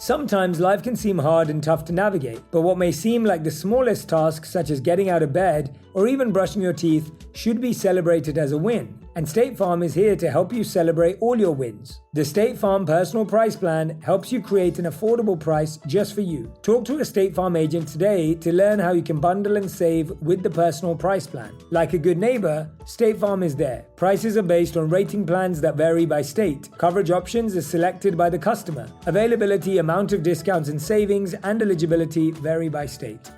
Sometimes life can seem hard and tough to navigate, but what may seem like the smallest tasks, such as getting out of bed or even brushing your teeth, should be celebrated as a win. And State Farm is here to help you celebrate all your wins. The State Farm Personal Price Plan helps you create an affordable price just for you. Talk to a State Farm agent today to learn how you can bundle and save with the Personal Price Plan. Like a good neighbor, State Farm is there. Prices are based on rating plans that vary by state. Coverage options are selected by the customer. Availability, amount of discounts and savings, and eligibility vary by state.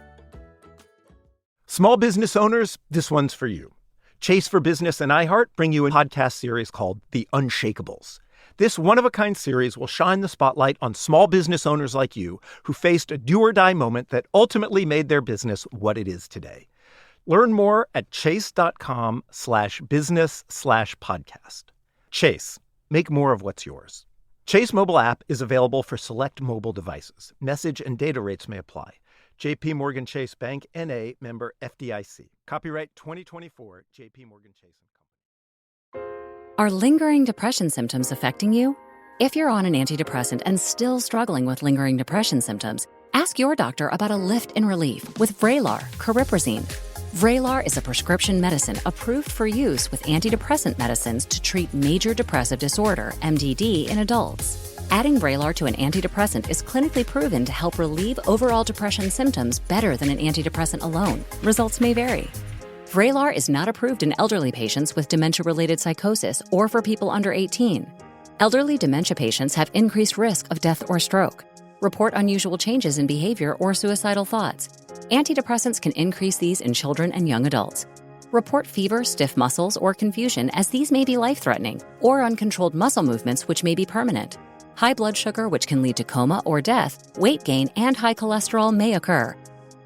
Small business owners, this one's for you. Chase for Business and iHeart bring you a podcast series called The Unshakables. This one-of-a-kind series will shine the spotlight on small business owners like you who faced a do-or-die moment that ultimately made their business what it is today. Learn more at chase.com/business/podcast. Chase, make more of what's yours. Chase mobile app is available for select mobile devices. Message and data rates may apply. J.P. Morgan Chase Bank, N.A., member FDIC. Copyright 2024, J.P. Morgan Chase & Co. Are lingering depression symptoms affecting you? If you're on an antidepressant and still struggling with lingering depression symptoms, ask your doctor about a lift in relief with Vraylar, cariprazine. Vraylar is a prescription medicine approved for use with antidepressant medicines to treat major depressive disorder, MDD, in adults. Adding Vraylar to an antidepressant is clinically proven to help relieve overall depression symptoms better than an antidepressant alone. Results may vary. Vraylar is not approved in elderly patients with dementia-related psychosis or for people under 18. Elderly dementia patients have increased risk of death or stroke. Report unusual changes in behavior or suicidal thoughts. Antidepressants can increase these in children and young adults. Report fever, stiff muscles, or confusion, as these may be life-threatening, or uncontrolled muscle movements which may be permanent. High blood sugar, which can lead to coma or death, weight gain, and high cholesterol may occur.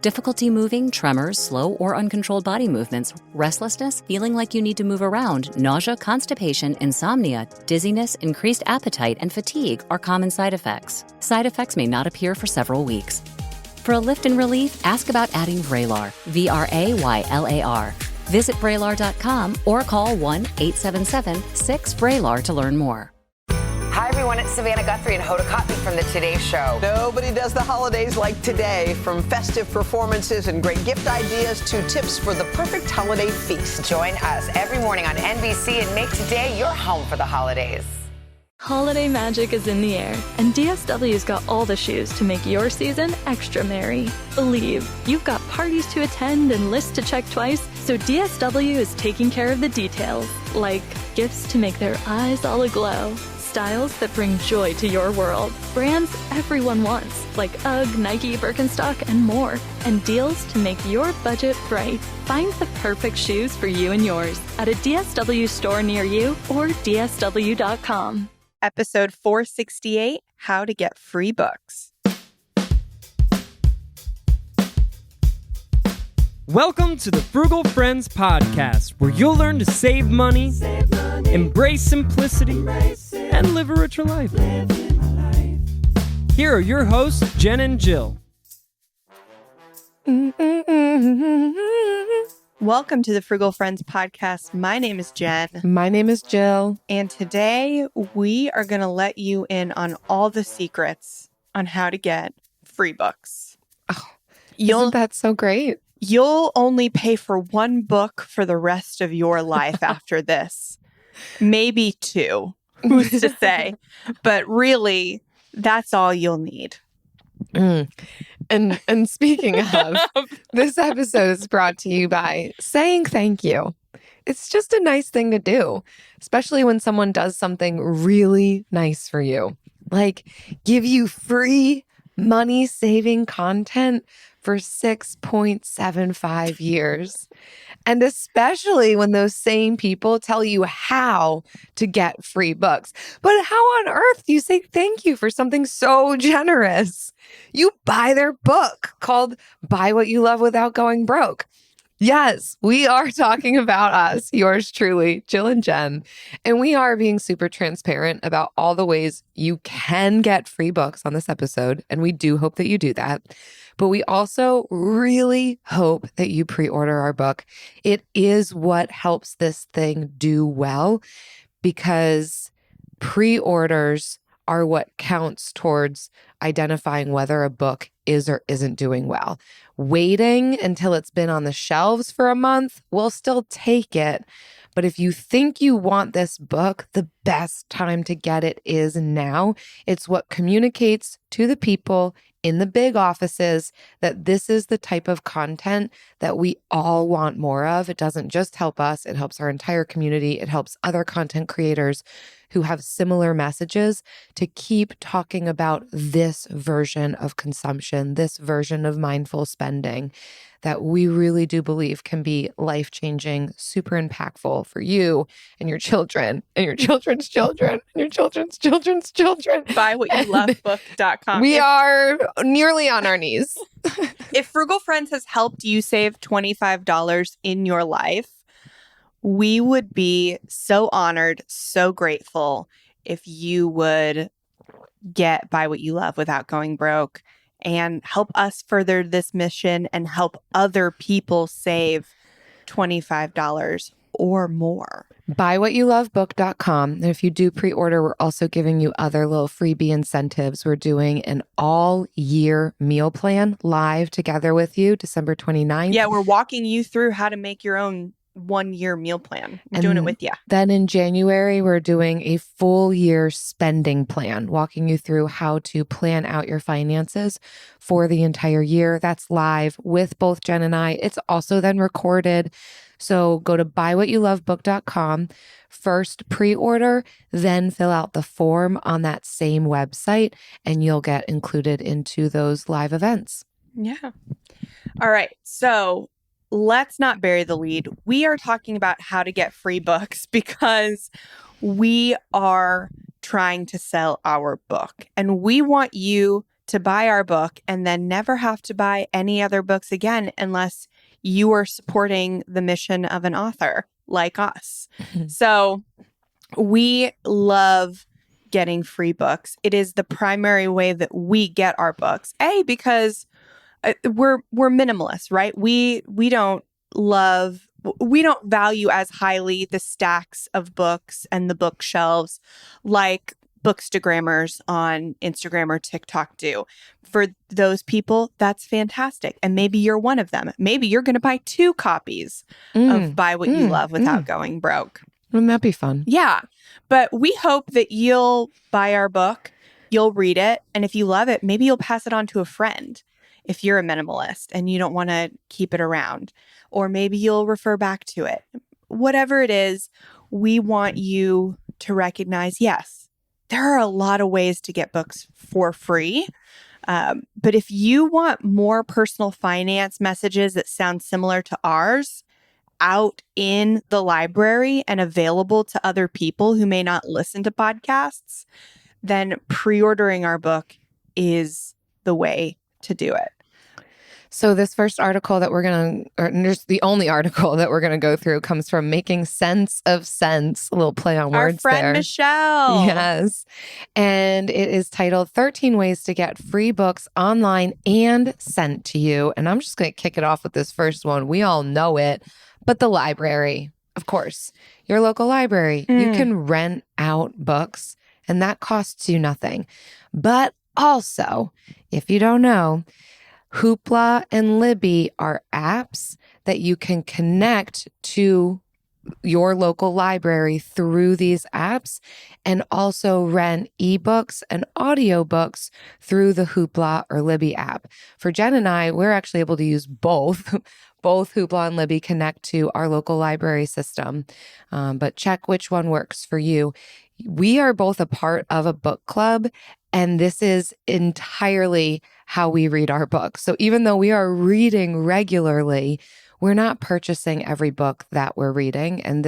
Difficulty moving, tremors, slow or uncontrolled body movements, restlessness, feeling like you need to move around, nausea, constipation, insomnia, dizziness, increased appetite, and fatigue are common side effects. Side effects may not appear for several weeks. For a lift and relief, ask about adding Vraylar, Vraylar. Visit Vraylar.com or call 1-877-6-VRAYLAR to learn more. Hi, everyone. It's Savannah Guthrie and Hoda Kotb from The Today Show. Nobody does the holidays like today. From festive performances and great gift ideas to tips for the perfect holiday feast. Join us every morning on NBC and make today your home for the holidays. Holiday magic is in the air, and DSW's got all the shoes to make your season extra merry. Believe, you've got parties to attend and lists to check twice, so DSW is taking care of the details, like gifts to make their eyes all aglow, styles that bring joy to your world, brands everyone wants, like UGG, Nike, Birkenstock, and more, and deals to make your budget bright. Find the perfect shoes for you and yours at a DSW store near you or DSW.com. Episode 468, How to Get Free Books. Welcome to the Frugal Friends podcast, where you'll learn to save money, embrace simplicity, and live a richer life. Here are your hosts, Jen and Jill. Welcome to the Frugal Friends podcast. My name is Jen. My name is Jill. And today we are going to let you in on all the secrets on how to get free books. Oh, isn't that so great? You'll only pay for one book for the rest of your life after this. Maybe two, who's to say? But really, that's all you'll need. And speaking of, this episode is brought to you by saying thank you. It's just a nice thing to do, especially when someone does something really nice for you, like give you free money-saving content for 6.75 years. And especially when those same people tell you how to get free books. But how on earth do you say thank you for something so generous? You buy their book called Buy What You Love Without Going Broke. Yes, we are talking about us, yours truly, Jill and Jen. And we are being super transparent about all the ways you can get free books on this episode. And we do hope that you do that. But we also really hope that you pre-order our book. It is what helps this thing do well, because pre-orders are what counts towards identifying whether a book is or isn't doing well. Waiting until it's been on the shelves for a month, we'll still take it. But if you think you want this book, the best time to get it is now. It's what communicates to the people in the big offices that this is the type of content that we all want more of. It doesn't just help us, it helps our entire community. It helps other content creators who have similar messages to keep talking about this version of consumption, this version of mindful spending that we really do believe can be life-changing, super impactful for you and your children and your children's children and your children's children's children. Buywhatyoulovebook.com. We are nearly on our knees. If Frugal Friends has helped you save $25 in your life, we would be so honored, so grateful if you would get Buy What You Love without going broke and help us further this mission and help other people save $25 or more. Buywhatyoulovebook.com. And if you do pre-order, we're also giving you other little freebie incentives. We're doing an all-year meal plan live together with you, December 29th. Yeah, we're walking you through how to make your own 1-year meal plan. We're doing it with you. Then in January, we're doing a full year spending plan, walking you through how to plan out your finances for the entire year. That's live with both Jen and I. It's also then recorded. So go to buywhatyoulovebook.com, first pre-order, then fill out the form on that same website, and you'll get included into those live events. Yeah. All right. So let's not bury the lead. We are talking about how to get free books because we are trying to sell our book. And we want you to buy our book and then never have to buy any other books again unless you are supporting the mission of an author like us. So we love getting free books. It is the primary way that we get our books. Because we're minimalists, right? We don't value as highly the stacks of books and the bookshelves like bookstagrammers on Instagram or TikTok do. For those people, that's fantastic. And maybe you're one of them. Maybe you're going to buy 2 copies of Buy What You Love without going broke. Wouldn't that be fun? Yeah. But we hope that you'll buy our book, you'll read it, and if you love it, maybe you'll pass it on to a friend. If you're a minimalist and you don't want to keep it around, or maybe you'll refer back to it. Whatever it is, we want you to recognize, yes, there are a lot of ways to get books for free. But if you want more personal finance messages that sound similar to ours out in the library and available to other people who may not listen to podcasts, then pre-ordering our book is the way to do it. So this first article that the only article that we're going to go through comes from Making Sense of Sense, a little play on words Our friend there. Michelle. Yes. And it is titled 13 Ways to Get Free Books Online and Sent to You. And I'm just going to kick it off with this first one. We all know it, but the library, of course, your local library, you can rent out books and that costs you nothing. But also, if you don't know, Hoopla and Libby are apps that you can connect to your local library through these apps and also rent ebooks and audiobooks through the Hoopla or Libby app. For Jen and I, we're actually able to use both. Both Hoopla and Libby connect to our local library system, but check which one works for you. We are both a part of a book club, and this is entirely how we read our books. So even though we are reading regularly, we're not purchasing every book that we're reading. And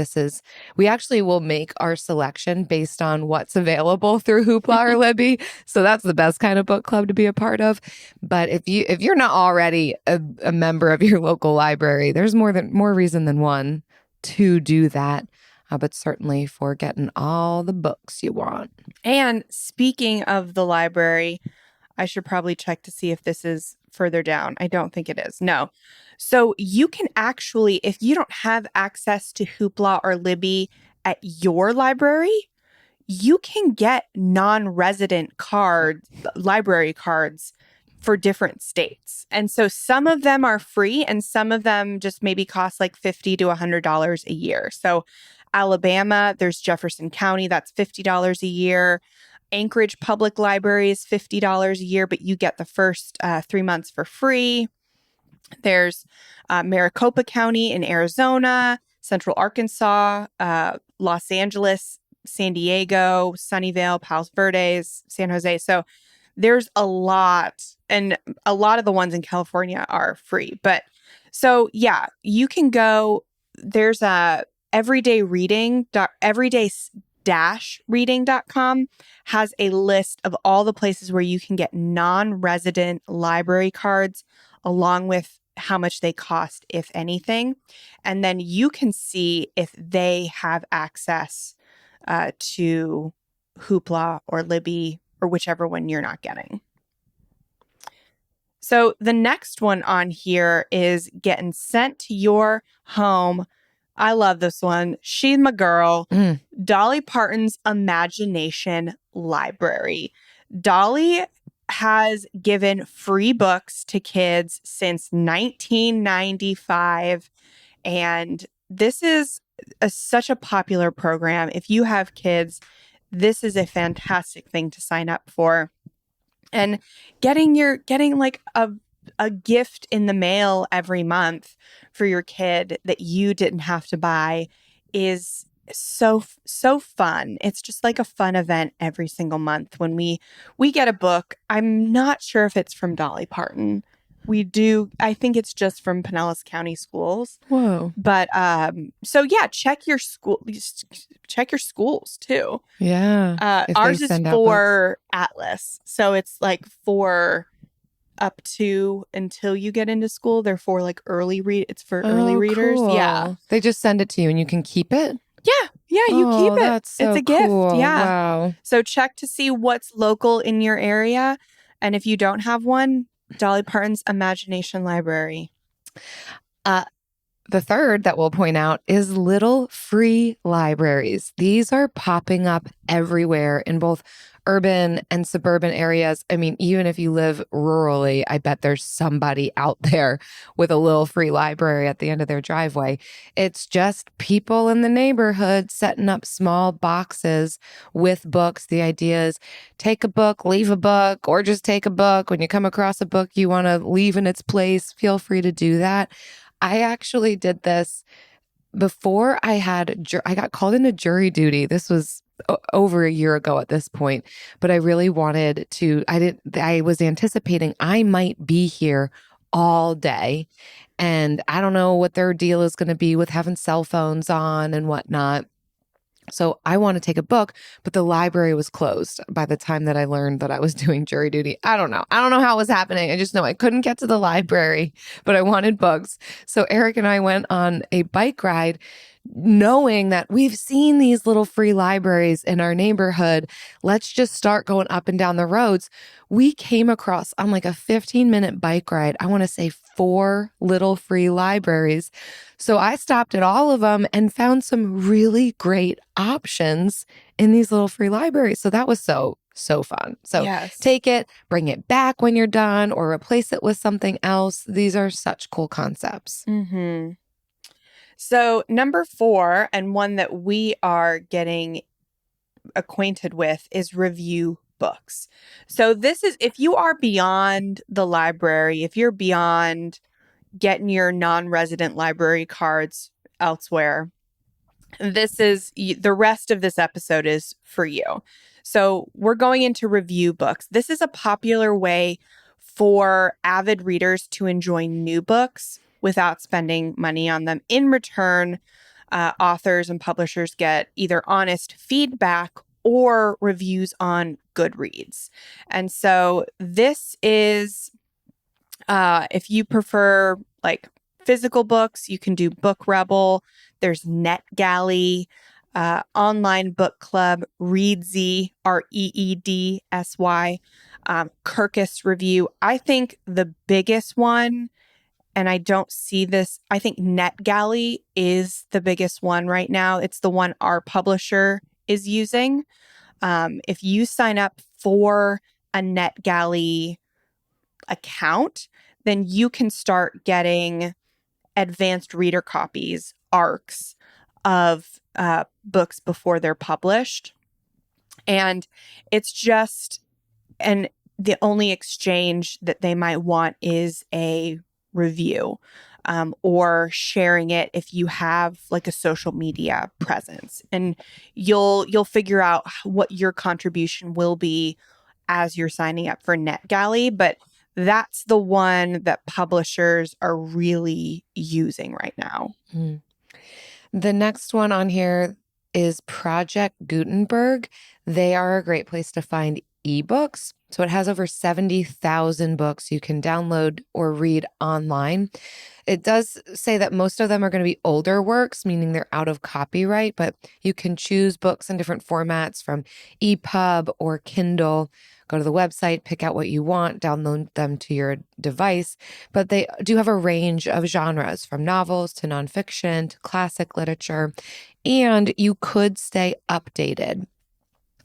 we actually will make our selection based on what's available through Hoopla or Libby. So that's the best kind of book club to be a part of. But if you're not already a member of your local library, there's more reason than one to do that. But certainly for getting all the books you want. And speaking of the library, I should probably check to see if this is further down. I don't think it is. No. So you can actually, if you don't have access to Hoopla or Libby at your library, you can get non-resident library cards for different states. And so some of them are free and some of them just maybe cost like $50 to $100 a year. So Alabama, there's Jefferson County, that's $50 a year. Anchorage Public Library is $50 a year, but you get the first 3 months for free. There's Maricopa County in Arizona, Central Arkansas, Los Angeles, San Diego, Sunnyvale, Palos Verdes, San Jose. So there's a lot, and a lot of the ones in California are free. But so, yeah, you can go, there's a everyday-reading.com has a list of all the places where you can get non-resident library cards along with how much they cost, if anything. And then you can see if they have access to Hoopla or Libby or whichever one you're not getting. So the next one on here is getting sent to your home. I love this one. She's my girl. Dolly Parton's Imagination Library. Dolly has given free books to kids since 1995. And this is such a popular program. If you have kids, this is a fantastic thing to sign up for. And getting like a gift in the mail every month for your kid that you didn't have to buy is so fun. It's just like a fun event every single month when we get a book. I'm not sure if it's from Dolly Parton. We do. I think it's just from Pinellas County Schools. Whoa. But so yeah, check your schools too. Yeah. Ours is for Atlas. So it's like for up to until you get into school. They're for like early early readers. Cool. Yeah. They just send it to you and you can keep it? Yeah, you keep it. That's so it's a gift. cool. Yeah. Wow. So check to see what's local in your area. And if you don't have one, Dolly Parton's Imagination Library. The third that we'll point out is little free libraries. These are popping up everywhere in both urban and suburban areas. I mean, even if you live rurally, I bet there's somebody out there with a little free library at the end of their driveway. It's just people in the neighborhood setting up small boxes with books. The idea is take a book, leave a book, or just take a book. When you come across a book you want to leave in its place, feel free to do that. I actually did this before I got called into jury duty. This was over a year ago at this point, but I really wanted to, I was anticipating I might be here all day, and I don't know what their deal is going to be with having cell phones on and whatnot. So I want to take a book, but the library was closed by the time that I learned that I was doing jury duty. I don't know how it was happening. I just know I couldn't get to the library, but I wanted books. So Eric and I went on a bike ride knowing that we've seen these little free libraries in our neighborhood. Let's just start going up and down the roads. We came across on like a 15-minute bike ride, I want to say 4 little free libraries. So I stopped at all of them and found some really great options in these little free libraries. So that was so fun. So yes. Take it, bring it back when you're done, or replace it with something else. These are such cool concepts. Mm-hmm. So number 4, and one that we are getting acquainted with, is review books. So this is, if you are beyond the library, if you're beyond getting your non-resident library cards elsewhere, the rest of this episode is for you. So we're going into review books. This is a popular way for avid readers to enjoy new books without spending money on them. In return, authors and publishers get either honest feedback or reviews on Goodreads. And so this is, if you prefer like physical books, you can do Book Rebel. There's NetGalley, Online Book Club, Reedsy, REEDSY, Kirkus Review. I think the biggest one, and I don't see this, I think NetGalley is the biggest one right now. It's the one our publisher is using. If you sign up for a NetGalley account, then you can start getting advanced reader copies, ARCs of books before they're published. And it's just, and the only exchange that they might want is a review, or sharing it if you have like a social media presence. And you'll figure out what your contribution will be as you're signing up for NetGalley. But that's the one that publishers are really using right now. The next one on here is Project Gutenberg. They are a great place to find ebooks. So it has over 70,000 books you can download or read online. It does say that most of them are going to be older works, meaning they're out of copyright, but you can choose books in different formats from EPUB or Kindle. Go to the website, pick out what you want, download them to your device. But they do have a range of genres, from novels to nonfiction to classic literature. And you could stay updated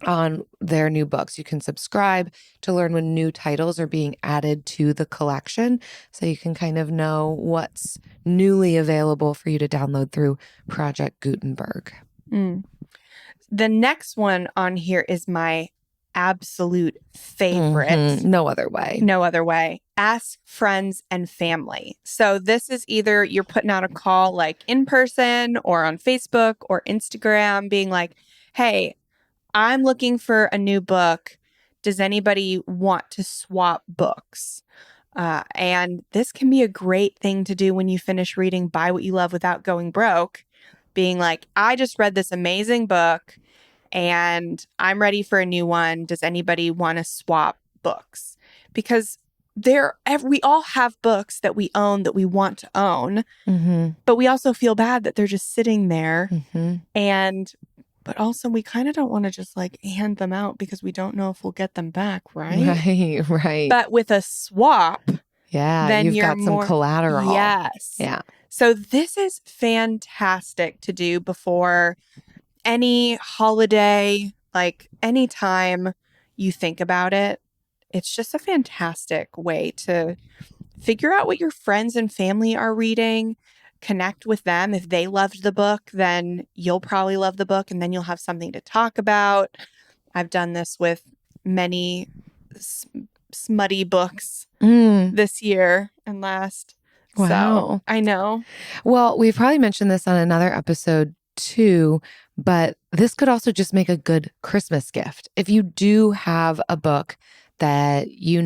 on their new books. You can subscribe to learn when new titles are being added to the collection, so you can kind of know what's newly available for you to download through Project Gutenberg. The next one on here is my absolute favorite. No other way. No other way. Ask friends and family. So this is either you're putting out a call like in person or on Facebook or Instagram, being like, hey, I'm looking for a new book. Does anybody want to swap books? And this can be a great thing to do when you finish reading Buy What You Love Without Going Broke. Being like, I just read this amazing book and I'm ready for a new one. Does anybody want to swap books? Because we all have books that we own that we want to own, but we also feel bad that they're just sitting there. But also we kind of don't want to just like hand them out because we don't know if we'll get them back, right? Right. But with a swap, then you've you're got some collateral. Yes. Yeah. So this is fantastic to do before any holiday, like anytime you think about it. It's just a fantastic way to figure out what your friends and family are reading, connect with them. If they loved the book, then you'll probably love the book, and then you'll have something to talk about. I've done this with many smutty books this year and last. Wow. So, I know. Well, we've probably mentioned this on another episode too, but this could also just make a good Christmas gift. If you do have a book that you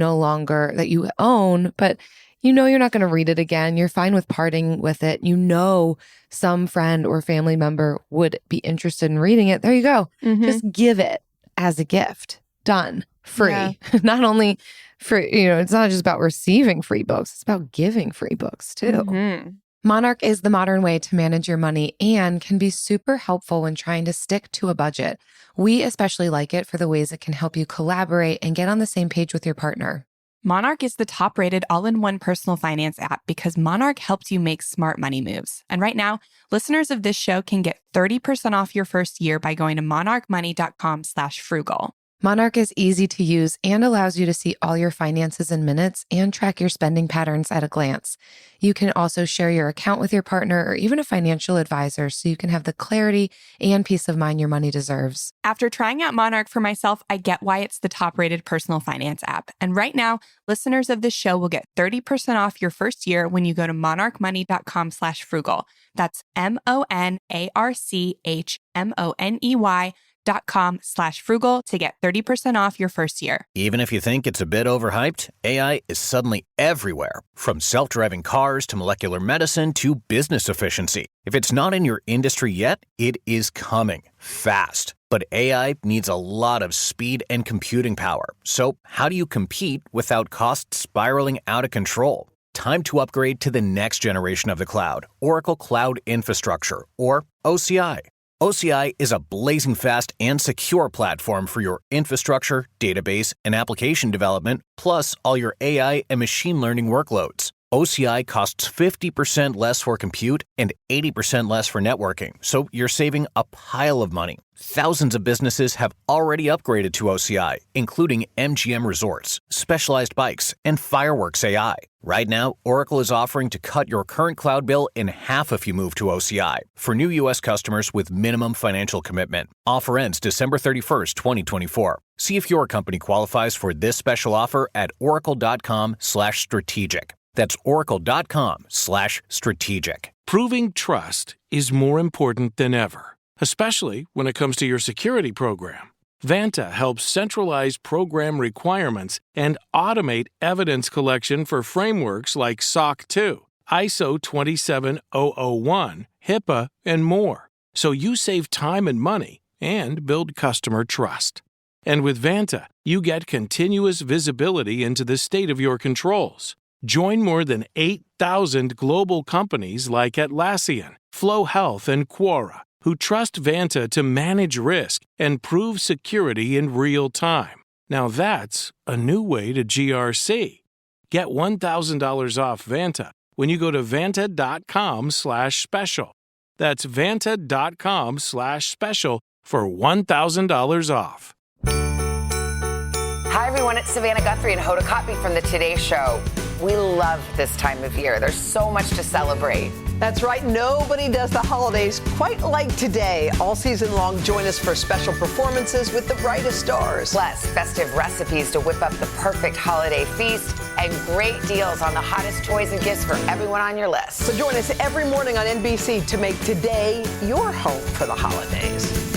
own, but you know you're not going to read it again, you're fine with parting with it, you know some friend or family member would be interested in reading it, there you go. Just give it as a gift. Done. Free. Yeah. Not only free, it's not just about receiving free books, it's about giving free books too. Monarch is the modern way to manage your money and can be super helpful when trying to stick to a budget. We especially like it for the ways it can help you collaborate and get on the same page with your partner. Monarch is the top-rated all-in-one personal finance app because Monarch helps you make smart money moves. And right now, listeners of this show can get 30% off your first year by going to monarchmoney.com/frugal. Monarch is easy to use and allows you to see all your finances in minutes and track your spending patterns at a glance. You can also share your account with your partner or even a financial advisor so you can have the clarity and peace of mind your money deserves. After trying out Monarch for myself, I get why it's the top-rated personal finance app. And right now, listeners of this show will get 30% off your first year when you go to monarchmoney.com/frugal. That's monarchmoney.com/frugal to get 30% off your first year. Even if you think it's a bit overhyped, AI is suddenly everywhere. From self-driving cars to molecular medicine to business efficiency. If it's not in your industry yet, it is coming fast. But AI needs a lot of speed and computing power. So how do you compete without costs spiraling out of control? Time to upgrade to the next generation of the cloud, Oracle Cloud Infrastructure, or OCI. OCI is a blazing fast and secure platform for your infrastructure, database, and application development, plus all your AI and machine learning workloads. OCI costs 50% less for compute and 80% less for networking, so you're saving a pile of money. Thousands of businesses have already upgraded to OCI, including MGM Resorts, Specialized Bikes, and Fireworks AI. Right now, Oracle is offering to cut your current cloud bill in half if you move to OCI for new U.S. customers with minimum financial commitment. Offer ends December 31st, 2024. See if your company qualifies for this special offer at oracle.com/strategic. That's oracle.com/strategic. Proving trust is more important than ever, especially when it comes to your security program. Vanta helps centralize program requirements and automate evidence collection for frameworks like SOC 2, ISO 27001, HIPAA, and more, so you save time and money and build customer trust. And with Vanta, you get continuous visibility into the state of your controls. Join more than 8,000 global companies like Atlassian, Flow Health, and Quora, who trust Vanta to manage risk and prove security in real time. Now that's a new way to GRC. Get $1,000 off Vanta when you go to vanta.com/special. That's vanta.com/special for $1,000 off. Hi, everyone. It's Savannah Guthrie and Hoda Kotb from the Today Show. We love this time of year. There's so much to celebrate. That's right. Nobody does the holidays quite like today. All season long, join us for special performances with the brightest stars. Plus, festive recipes to whip up the perfect holiday feast and great deals on the hottest toys and gifts for everyone on your list. So join us every morning on NBC to make today your home for the holidays.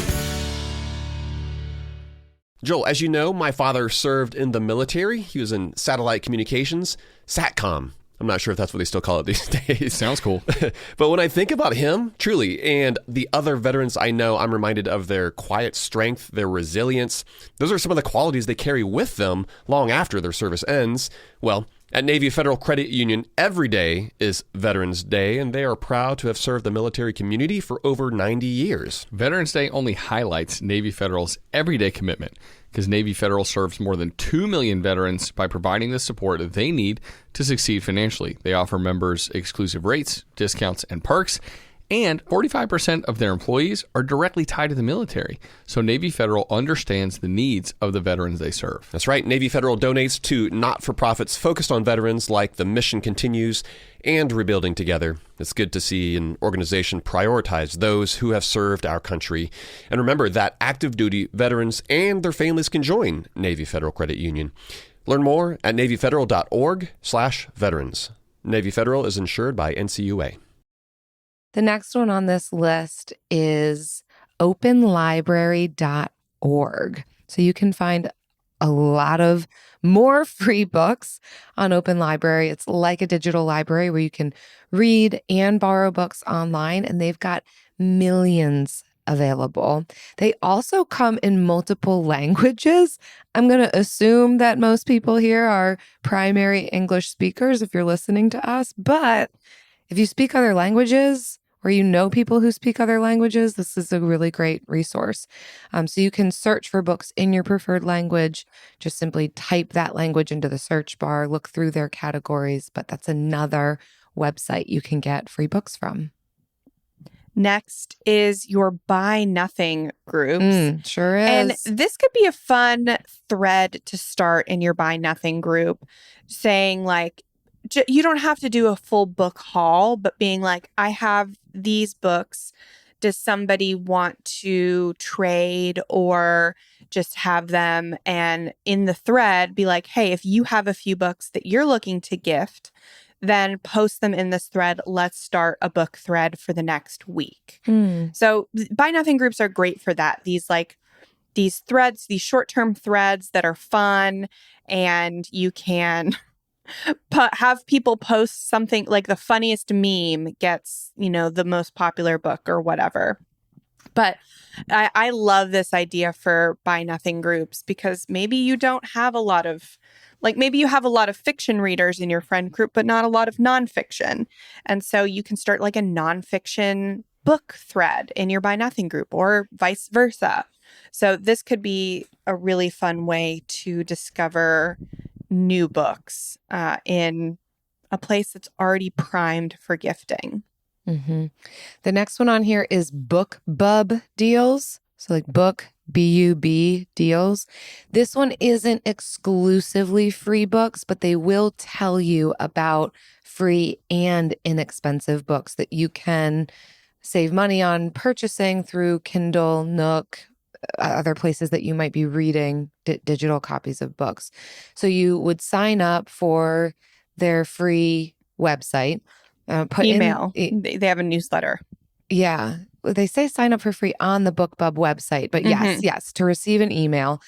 Joel, as you know, my father served in the military. He was in satellite communications, SATCOM. I'm not sure if that's what they still call it these days. Sounds cool. But when I think about him, truly, and the other veterans I know, I'm reminded of their quiet strength, their resilience. Those are some of the qualities they carry with them long after their service ends. Well, at Navy Federal Credit Union, every day is Veterans Day, and they are proud to have served the military community for over 90 years. Veterans Day only highlights Navy Federal's everyday commitment, because Navy Federal serves more than 2 million veterans by providing the support they need to succeed financially. They offer members exclusive rates, discounts, and perks, and 45% of their employees are directly tied to the military. So Navy Federal understands the needs of the veterans they serve. That's right. Navy Federal donates to not-for-profits focused on veterans like The Mission Continues and Rebuilding Together. It's good to see an organization prioritize those who have served our country. And remember that active duty veterans and their families can join Navy Federal Credit Union. Learn more at NavyFederal.org/veterans. Navy Federal is insured by NCUA. The next one on this list is openlibrary.org. So you can find a lot of more free books on Open Library. It's like a digital library where you can read and borrow books online, and they've got millions available. They also come in multiple languages. I'm going to assume that most people here are primary English speakers if you're listening to us, but if you speak other languages, or you know people who speak other languages, this is a really great resource. So you can search for books in your preferred language. Just simply type that language into the search bar, look through their categories, but that's another website you can get free books from. Next is your Buy Nothing groups. Sure is. And this could be a fun thread to start in your Buy Nothing group, saying like, you don't have to do a full book haul, but being like, I have these books. Does somebody want to trade or just have them? And in the thread, be like, hey, if you have a few books that you're looking to gift, then post them in this thread. Let's start a book thread for the next week. So Buy Nothing groups are great for that. These threads, these short-term threads that are fun, and you can have people post something like the funniest meme gets, the most popular book or whatever. But I love this idea for Buy Nothing groups because maybe you don't have a lot of, maybe you have a lot of fiction readers in your friend group, but not a lot of nonfiction. And so you can start like a nonfiction book thread in your Buy Nothing group or vice versa. So this could be a really fun way to discover new books in a place that's already primed for gifting. Mm-hmm. The next one on here is BookBub deals. So like book, B-U-B deals. This one isn't exclusively free books, but they will tell you about free and inexpensive books that you can save money on purchasing through Kindle, Nook, other places that you might be reading digital copies of books. So you would sign up for their free website. Email. They have a newsletter. Yeah. They say sign up for free on the BookBub website, but yes, to receive an email.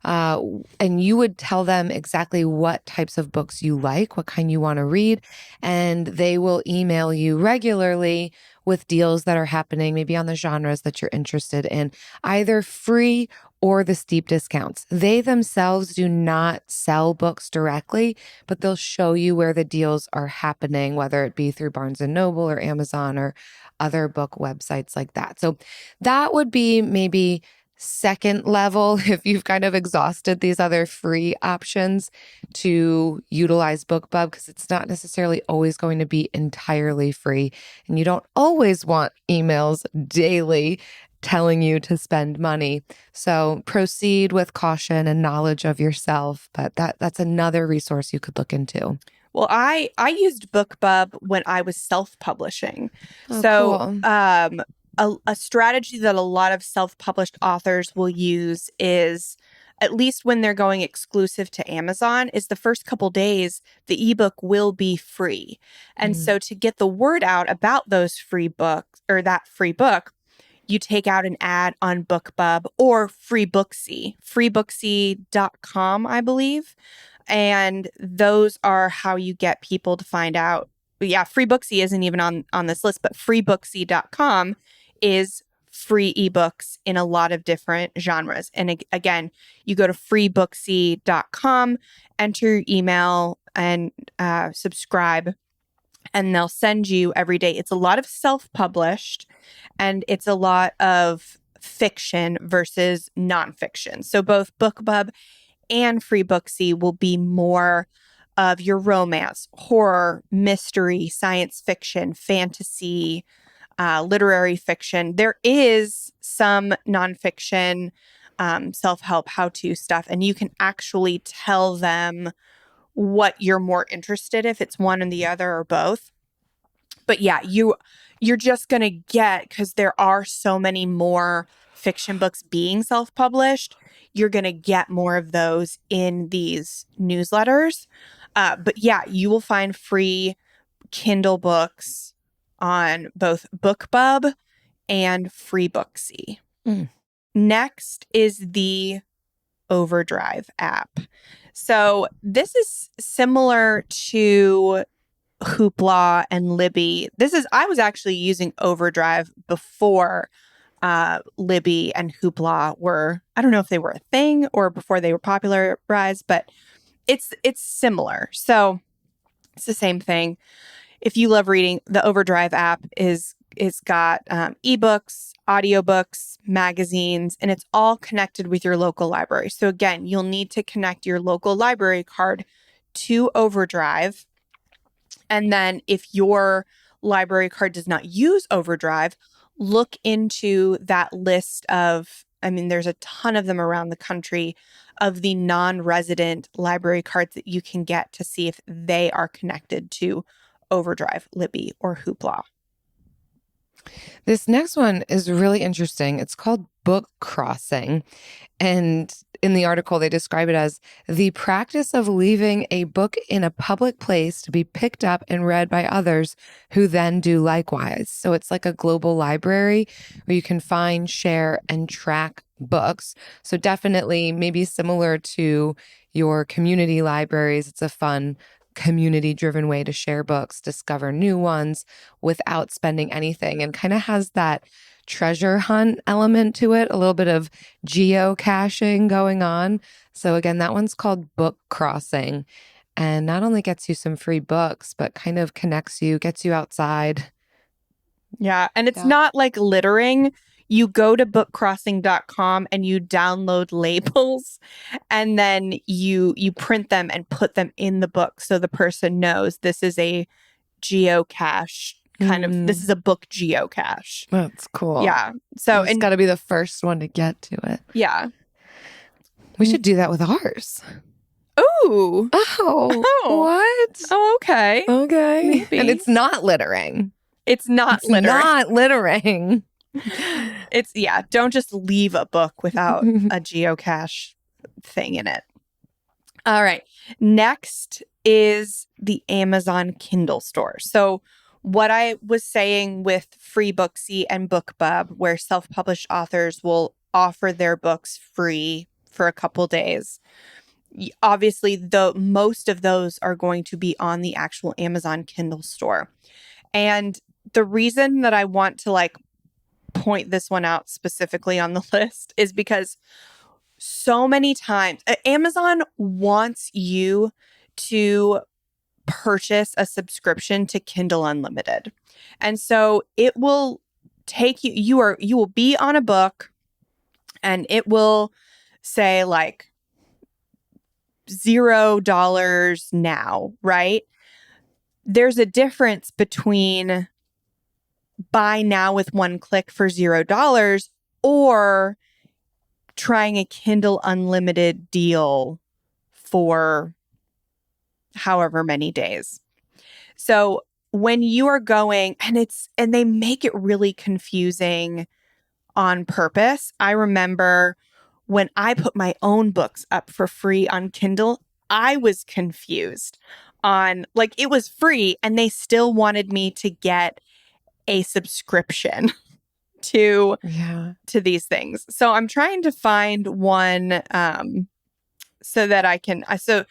And you would tell them exactly what types of books you like, what kind you want to read, and they will email you regularly with deals that are happening, maybe on the genres that you're interested in, either free or the steep discounts. They themselves do not sell books directly, but they'll show you where the deals are happening, whether it be through Barnes & Noble or Amazon or other book websites like that. So that would be maybe second level if you've kind of exhausted these other free options to utilize BookBub, because it's not necessarily always going to be entirely free. And you don't always want emails daily telling you to spend money. So proceed with caution and knowledge of yourself. But that's another resource you could look into. Well, I used BookBub when I was self-publishing. Oh, so cool. A strategy that a lot of self-published authors will use is, at least when they're going exclusive to Amazon, is the first couple days, the ebook will be free. And so to get the word out about those free books or that free book, you take out an ad on BookBub or freebooksy.com, I believe. And those are how you get people to find out. Yeah, Freebooksy isn't even on this list, but freebooksy.com is free ebooks in a lot of different genres. And again, you go to freebooksy.com, enter your email and subscribe, and they'll send you every day. It's a lot of self-published, and it's a lot of fiction versus nonfiction. So both BookBub and Freebooksy will be more of your romance, horror, mystery, science fiction, fantasy, literary fiction. There is some nonfiction, self-help, how-to stuff, and you can actually tell them what you're more interested in, if it's one and the other or both. But yeah, you're just going to get, because there are so many more fiction books being self-published, you're going to get more of those in these newsletters. But yeah, you will find free Kindle books on both BookBub and Freebooksy. Next is the Overdrive app. So this is similar to Hoopla and Libby. I was actually using Overdrive before Libby and Hoopla were, I don't know if they were a thing or before they were popularized, but it's similar. So it's the same thing. If you love reading, the Overdrive app it's got ebooks, audiobooks, magazines, and it's all connected with your local library. So again, you'll need to connect your local library card to Overdrive. And then if your library card does not use Overdrive, look into that list of, there's a ton of them around the country, of the non-resident library cards that you can get to see if they are connected to Overdrive, Libby, or Hoopla. This next one is really interesting. It's called book crossing. And in the article, they describe it as the practice of leaving a book in a public place to be picked up and read by others who then do likewise. So it's like a global library where you can find, share, and track books. So definitely maybe similar to your community libraries. It's a fun community-driven way to share books, discover new ones without spending anything, and kind of has that treasure hunt element to it, a little bit of geocaching going on. So again, that one's called Book Crossing, and not only gets you some free books, but kind of connects you, gets you outside. Yeah, and it's not like littering. you go to bookcrossing.com and you download labels, and then you print them and put them in the book so the person knows this is a geocache kind of, this is a book geocache. That's cool. Yeah. So it's got to be the first one to get to it. Yeah. We should do that with ours. Ooh. Oh. What? Oh, okay. Okay. Maybe. And it's not littering. It's not littering. Not littering. It's, yeah, don't just leave a book without a geocache thing in it. All right. Next is the Amazon Kindle store. So what I was saying with FreeBooksy and BookBub, where self-published authors will offer their books free for a couple days. Obviously, most of those are going to be on the actual Amazon Kindle store. And the reason that I want to point this one out specifically on the list is because so many times Amazon wants you to purchase a subscription to Kindle Unlimited. And so it will take you will be on a book and it will say $0 now, right? There's a difference between buy now with one click for $0 or trying a Kindle Unlimited deal for however many days. So when you are going, and they make it really confusing on purpose. I remember when I put my own books up for free on Kindle, I was confused on, it was free and they still wanted me to get a subscription to these things. So I'm trying to find one so that I can, so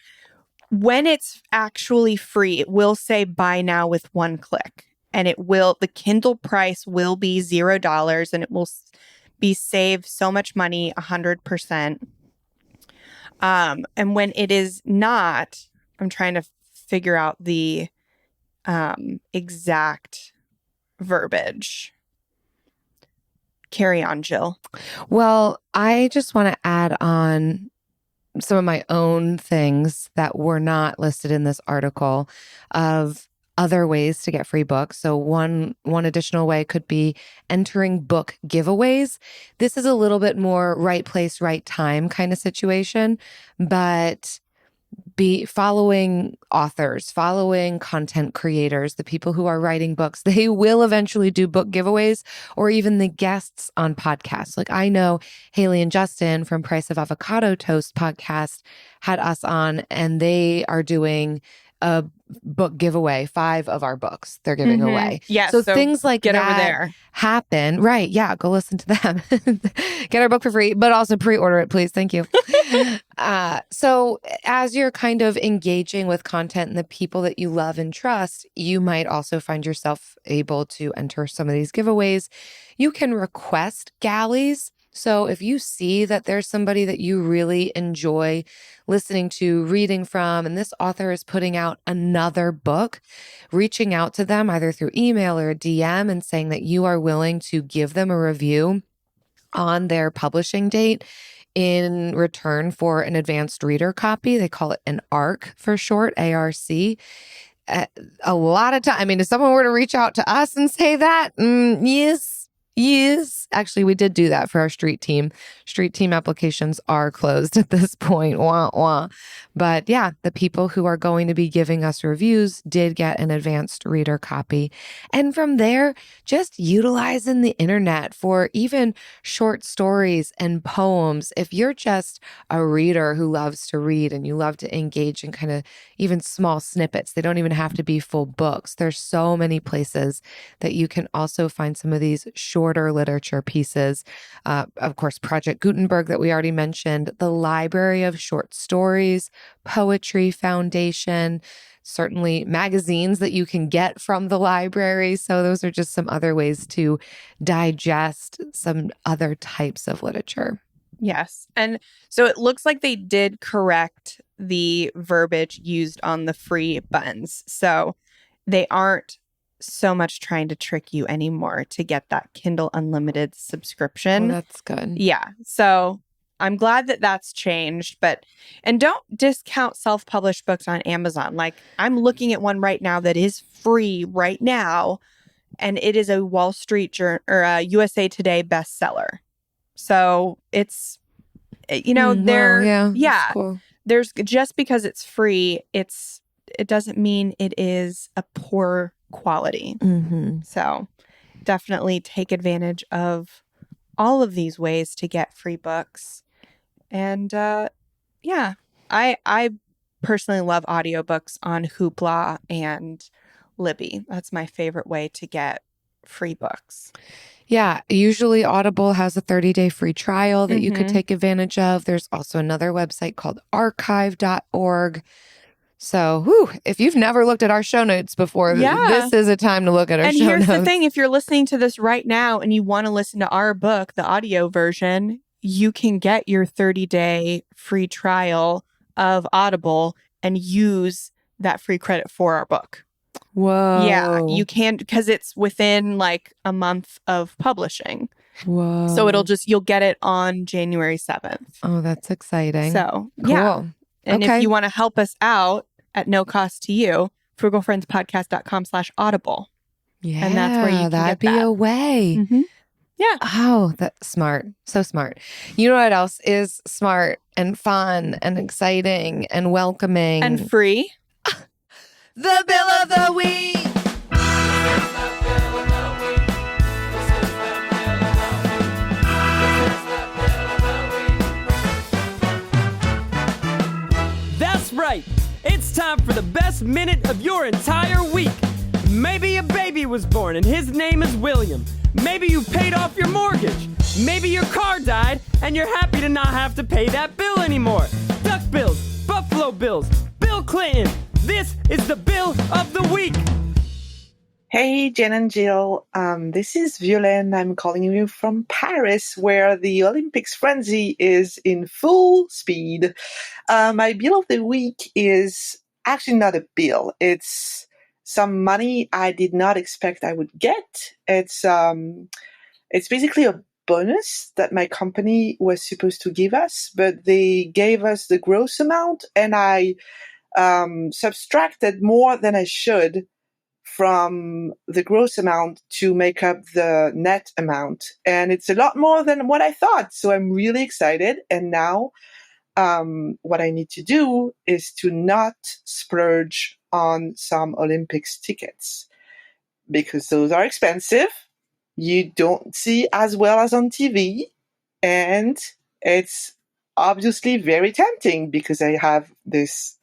when it's actually free, it will say buy now with one click, and the Kindle price will be $0 and it will be saved so much money, 100%. And when it is not, I'm trying to figure out the exact verbiage. Carry on, Jill. Well, I just want to add on some of my own things that were not listed in this article of other ways to get free books. So one additional way could be entering book giveaways. This is a little bit more right place, right time kind of situation, but be following authors, following content creators, the people who are writing books. They will eventually do book giveaways, or even the guests on podcasts. I know Haley and Justin from Price of Avocado Toast podcast had us on, and they are doing a book giveaway, 5 of our books they're giving away. Yeah. So things like get that over there. happen. Right. Yeah. Go listen to them. Get our book for free, but also pre-order it, please. Thank you. So as you're kind of engaging with content and the people that you love and trust, you might also find yourself able to enter some of these giveaways. You can request galleys. So if you see that there's somebody that you really enjoy listening to, reading from, and this author is putting out another book, reaching out to them either through email or a DM and saying that you are willing to give them a review on their publishing date in return for an advanced reader copy. They call it an ARC for short, ARC. A lot of time, if someone were to reach out to us and say that, yes. Actually, we did do that for our street team. Street team applications are closed at this point. Wah, wah. But yeah, the people who are going to be giving us reviews did get an advanced reader copy. And from there, just utilizing the internet for even short stories and poems. If you're just a reader who loves to read and you love to engage in kind of even small snippets, they don't even have to be full books. There's so many places that you can also find some of these shorter literature pieces. Of course, Project Gutenberg that we already mentioned, the Library of Short Stories, Poetry Foundation, certainly magazines that you can get from the library. So those are just some other ways to digest some other types of literature. Yes. And so it looks like they did correct the verbiage used on the free buttons. So they aren't so much trying to trick you anymore to get that Kindle Unlimited subscription. Oh, that's good. Yeah. So I'm glad that that's changed, and don't discount self-published books on Amazon. Like, I'm looking at one right now that is free right now, and it is a Wall Street Journal or a USA Today bestseller. So it's, Cool. There's just because it's free, it doesn't mean it is a poor quality. Mm-hmm. So definitely take advantage of all of these ways to get free books. And I personally love audiobooks on Hoopla and Libby. That's my favorite way to get free books. Yeah, usually Audible has a 30-day free trial that you could take advantage of. There's also another website called archive.org. So, if you've never looked at our show notes before, this is a time to look at our show notes. And here's the thing, if you're listening to this right now and you want to listen to our book, the audio version, you can get your 30-day free trial of Audible and use that free credit for our book. Whoa. Yeah, you can, because it's within like a month of publishing. Whoa. So you'll get it on January 7th. Oh, that's exciting. So, cool. Yeah. And okay. if you want to help us out at no cost to you, frugalfriendspodcast.com/audible. Yeah, and that's where you can that'd get be that. a way. Mm-hmm. Yeah. Oh, that's smart. So smart. You know what else is smart and fun and exciting and welcoming? And free? The Bill of the Week. That's right. It's time for the best minute of your entire week. Maybe a baby was born and his name is William. Maybe you paid off your mortgage. Maybe your car died and you're happy to not have to pay that bill anymore. Duck bills, Buffalo Bills, Bill Clinton. This is the Bill of the Week. Hey, Jen and Jill. This is Violaine. I'm calling you from Paris, where the Olympics frenzy is in full speed. My Bill of the Week is actually not a bill. It's some money I did not expect I would get. It's basically a bonus that my company was supposed to give us, but they gave us the gross amount, and I subtracted more than I should from the gross amount to make up the net amount. And it's a lot more than what I thought. So I'm really excited. And now what I need to do is to not splurge on some Olympics tickets, because those are expensive. You don't see as well as on TV. And it's obviously very tempting because I have this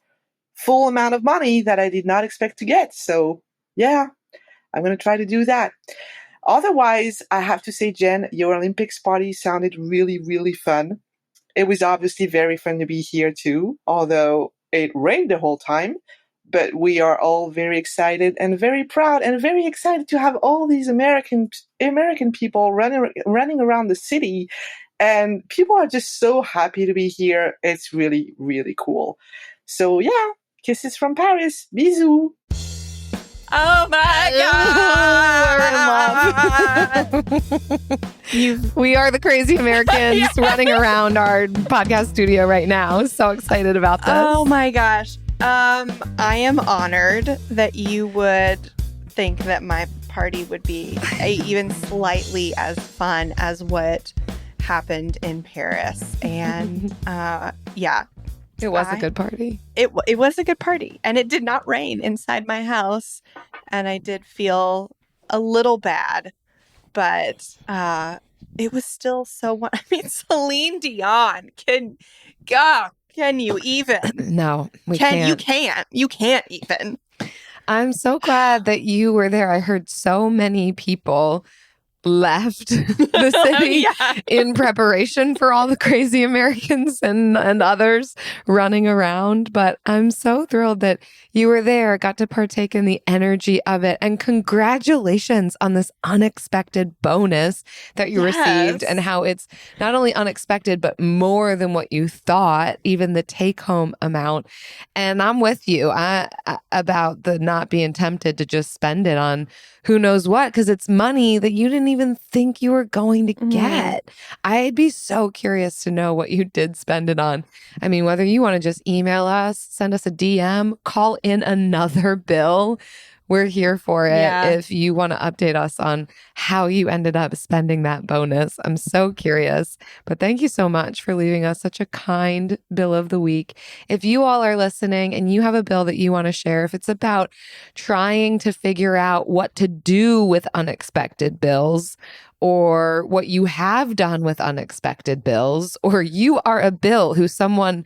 full amount of money that I did not expect to get. So yeah, I'm going to try to do that. Otherwise, I have to say, Jen, your Olympics party sounded really, really fun. It was obviously very fun to be here too, although it rained the whole time. But we are all very excited and very proud and very excited to have all these American people running around the city. And people are just so happy to be here. It's really, really cool. So yeah, kisses from Paris. Bisous. Oh my God! We are the crazy Americans running around our podcast studio right now. So excited about this. Oh my gosh. I am honored that you would think that my party would be even slightly as fun as what happened in Paris. And yeah. It was a good party. It was a good party. And it did not rain inside my house. And I did feel a little bad. But it was still so... I mean, Celine Dion. Can you even? No, we can't. You can't even. I'm so glad that you were there. I heard so many people left the city in preparation for all the crazy Americans and others running around. But I'm so thrilled that you were there, got to partake in the energy of it. And congratulations on this unexpected bonus that you received, and how it's not only unexpected, but more than what you thought, even the take-home amount. And I'm with you about the not being tempted to just spend it on who knows what, because it's money that you didn't even think you were going to get. I'd be so curious to know what you did spend it on. I mean, whether you want to just email us, send us a DM, call in another bill, we're here for it. If you want to update us on how you ended up spending that bonus, I'm so curious. But thank you so much for leaving us such a kind bill of the week. If you all are listening and you have a bill that you want to share, if it's about trying to figure out what to do with unexpected bills, or what you have done with unexpected bills, or you are a bill who someone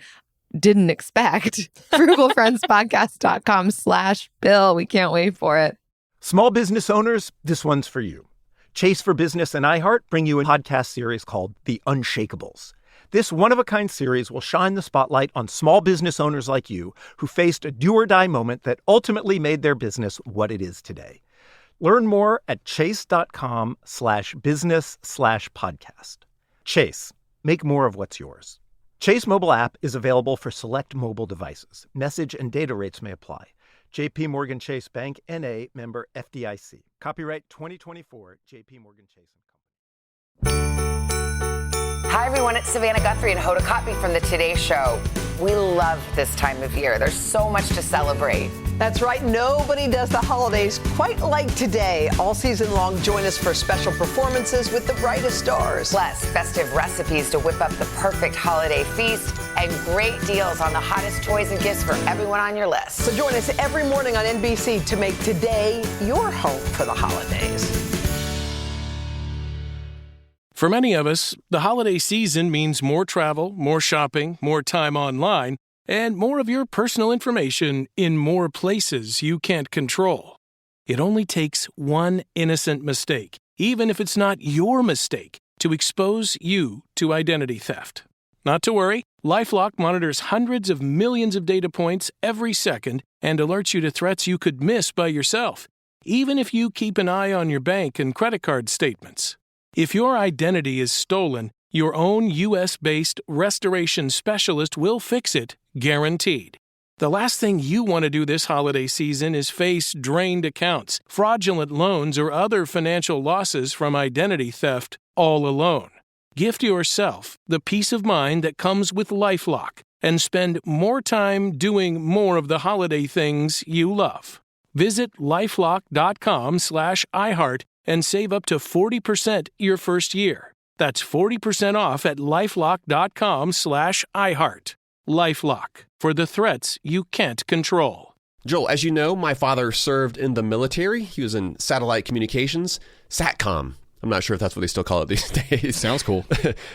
didn't expect, frugalfriendspodcast.com/bill. We can't wait for it. Small business owners, this one's for you. Chase for Business and iHeart bring you a podcast series called The Unshakables. This one-of-a-kind series will shine the spotlight on small business owners like you who faced a do-or-die moment that ultimately made their business what it is today. Learn more at chase.com/business/podcast. Chase, make more of what's yours. Chase mobile app is available for select mobile devices. Message and data rates may apply. J.P. Morgan Chase Bank, N.A., member FDIC. Copyright 2024, J.P. Morgan Chase & Co. Hi, everyone. It's Savannah Guthrie and Hoda Kotb from the Today Show. We love this time of year. There's so much to celebrate. That's right. Nobody does the holidays quite like today. All season long, join us for special performances with the brightest stars. Plus, festive recipes to whip up the perfect holiday feast and great deals on the hottest toys and gifts for everyone on your list. So join us every morning on NBC to make today your home for the holidays. For many of us, the holiday season means more travel, more shopping, more time online, and more of your personal information in more places you can't control. It only takes one innocent mistake, even if it's not your mistake, to expose you to identity theft. Not to worry, LifeLock monitors hundreds of millions of data points every second and alerts you to threats you could miss by yourself, even if you keep an eye on your bank and credit card statements. If your identity is stolen, your own U.S.-based restoration specialist will fix it, guaranteed. The last thing you want to do this holiday season is face drained accounts, fraudulent loans, or other financial losses from identity theft all alone. Gift yourself the peace of mind that comes with LifeLock and spend more time doing more of the holiday things you love. Visit lifelock.com/iHeart and save up to 40% your first year. That's 40% off at lifelock.com/iHeart. LifeLock, for the threats you can't control. Joel, as you know, my father served in the military. He was in satellite communications, SATCOM. I'm not sure if that's what they still call it these days. Sounds cool.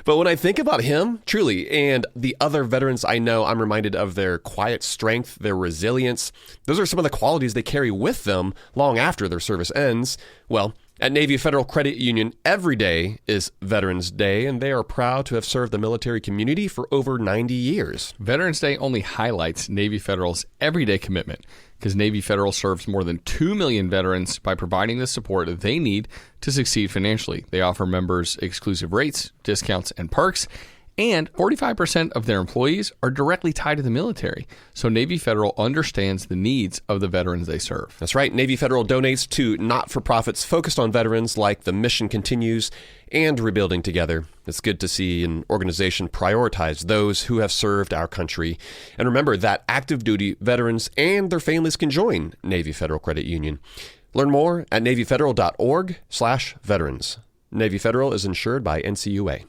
But when I think about him, truly, and the other veterans I know, I'm reminded of their quiet strength, their resilience. Those are some of the qualities they carry with them long after their service ends. Well, at Navy Federal Credit Union, every day is Veterans Day, and they are proud to have served the military community for over 90 years. Veterans Day only highlights Navy Federal's everyday commitment, because Navy Federal serves more than 2 million veterans by providing the support they need to succeed financially. They offer members exclusive rates, discounts, and perks, and 45% of their employees are directly tied to the military. So Navy Federal understands the needs of the veterans they serve. That's right. Navy Federal donates to not-for-profits focused on veterans like The Mission Continues and Rebuilding Together. It's good to see an organization prioritize those who have served our country. And remember that active duty veterans and their families can join Navy Federal Credit Union. Learn more at NavyFederal.org/veterans. Navy Federal is insured by NCUA.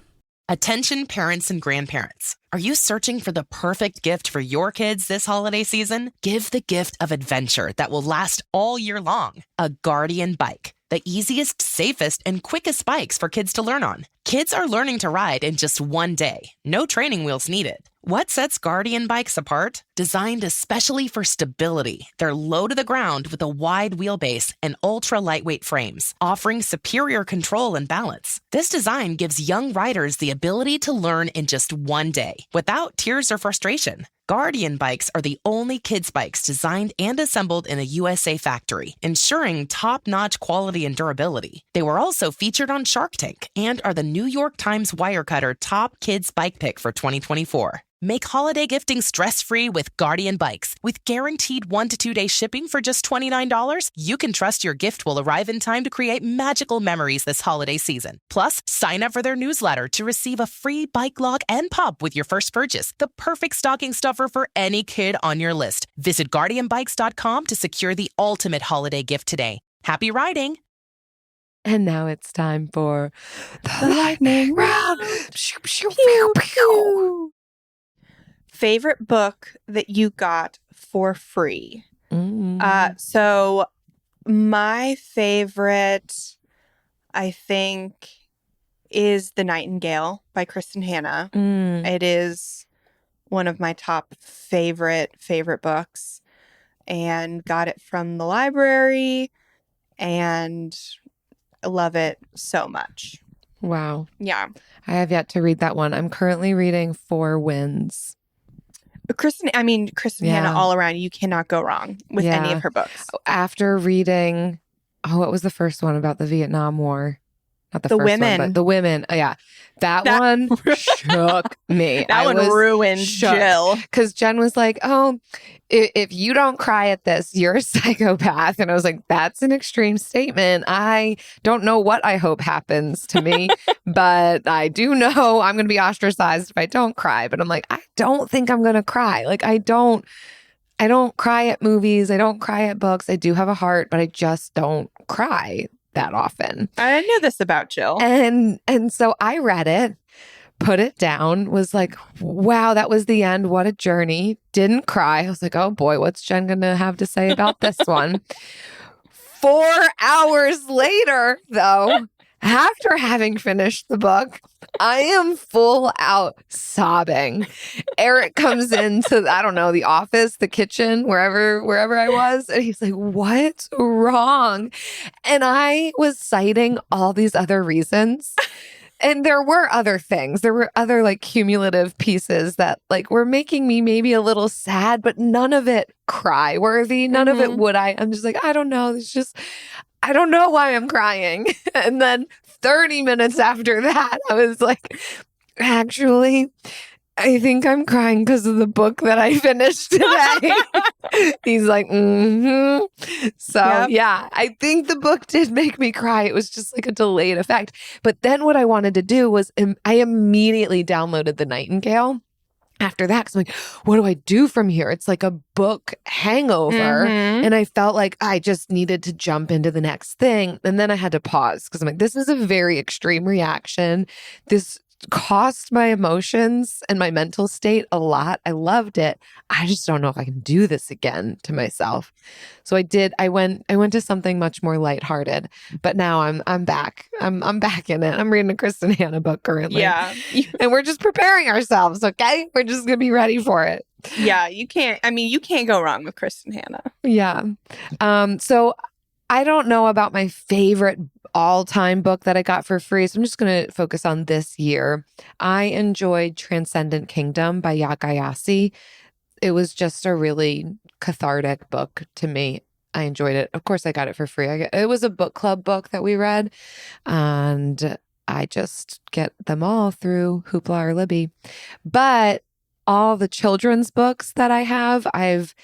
Attention parents and grandparents. Are you searching for the perfect gift for your kids this holiday season? Give the gift of adventure that will last all year long. A Guardian bike. The easiest, safest, and quickest bikes for kids to learn on. Kids are learning to ride in just one day. No training wheels needed. What sets Guardian bikes apart? Designed especially for stability, they're low to the ground with a wide wheelbase and ultra-lightweight frames, offering superior control and balance. This design gives young riders the ability to learn in just one day, without tears or frustration. Guardian bikes are the only kids' bikes designed and assembled in a USA factory, ensuring top-notch quality and durability. They were also featured on Shark Tank and are the New York Times Wirecutter top kids bike pick for 2024. Make holiday gifting stress-free with Guardian bikes. With guaranteed 1 to 2 day shipping for just $29, you can trust your gift will arrive in time to create magical memories this holiday season. Plus, sign up for their newsletter to receive a free bike log and pop with your first purchase, the perfect stocking stuffer for any kid on your list. Visit guardianbikes.com to secure the ultimate holiday gift today. Happy riding! And now it's time for the lightning round. Pew, pew, pew, pew. Favorite book that you got for free? So my favorite, I think, is The Nightingale by Kristen Hanna. It is one of my top favorite books, and got it from the library and I love it so much. Wow. Yeah. I have yet to read that one. I'm currently reading Four Winds. Kristen Hanna all around. You cannot go wrong with any of her books. After reading, what was the first one about the Vietnam War? Not the first women. one, but the women. Yeah. That one shook me. That one ruined Jill. Because Jen was like, if you don't cry at this, you're a psychopath. And I was like, that's an extreme statement. I don't know what I hope happens to me, but I do know I'm going to be ostracized if I don't cry. But I'm like, I don't think I'm going to cry. Like, I don't cry at movies. I don't cry at books. I do have a heart, but I just don't cry that often. I knew this about Jill. And so I read it, put it down, was like, wow, that was the end. What a journey. Didn't cry. I was like, oh boy, what's Jen going to have to say about this one? 4 hours later, though, after having finished the book, I am full out sobbing. Eric comes into, I don't know, the office, the kitchen, wherever I was. And he's like, what's wrong? And I was citing all these other reasons. And there were other things. There were other like cumulative pieces that like were making me maybe a little sad, but none of it cry worthy. None of it would I'm just like, I don't know. It's just, I don't know why I'm crying. And then 30 minutes after that, I was like, actually, I think I'm crying because of the book that I finished today. He's like, So, yeah, I think the book did make me cry. It was just like a delayed effect. But then what I wanted to do was I immediately downloaded The Nightingale. After that, because I'm like, what do I do from here? It's like a book hangover. And I felt like I just needed to jump into the next thing. And then I had to pause because I'm like, this is a very extreme reaction. This cost my emotions and my mental state a lot. I loved it. I just don't know if I can do this again to myself. So I did. I went to something much more lighthearted. But now I'm back. I'm back in it. I'm reading a Kristen Hanna book currently. Yeah. And we're just preparing ourselves, okay? We're just gonna be ready for it. Yeah, you can't go wrong with Kristen Hanna. Yeah. So I don't know about my favorite all-time book that I got for free, so I'm just going to focus on this year. I enjoyed Transcendent Kingdom by Yak Ayasi. It was just a really cathartic book to me. I enjoyed it. Of course, I got it for free. It was a book club book that we read, and I just get them all through Hoopla or Libby. But all the children's books that I have, I've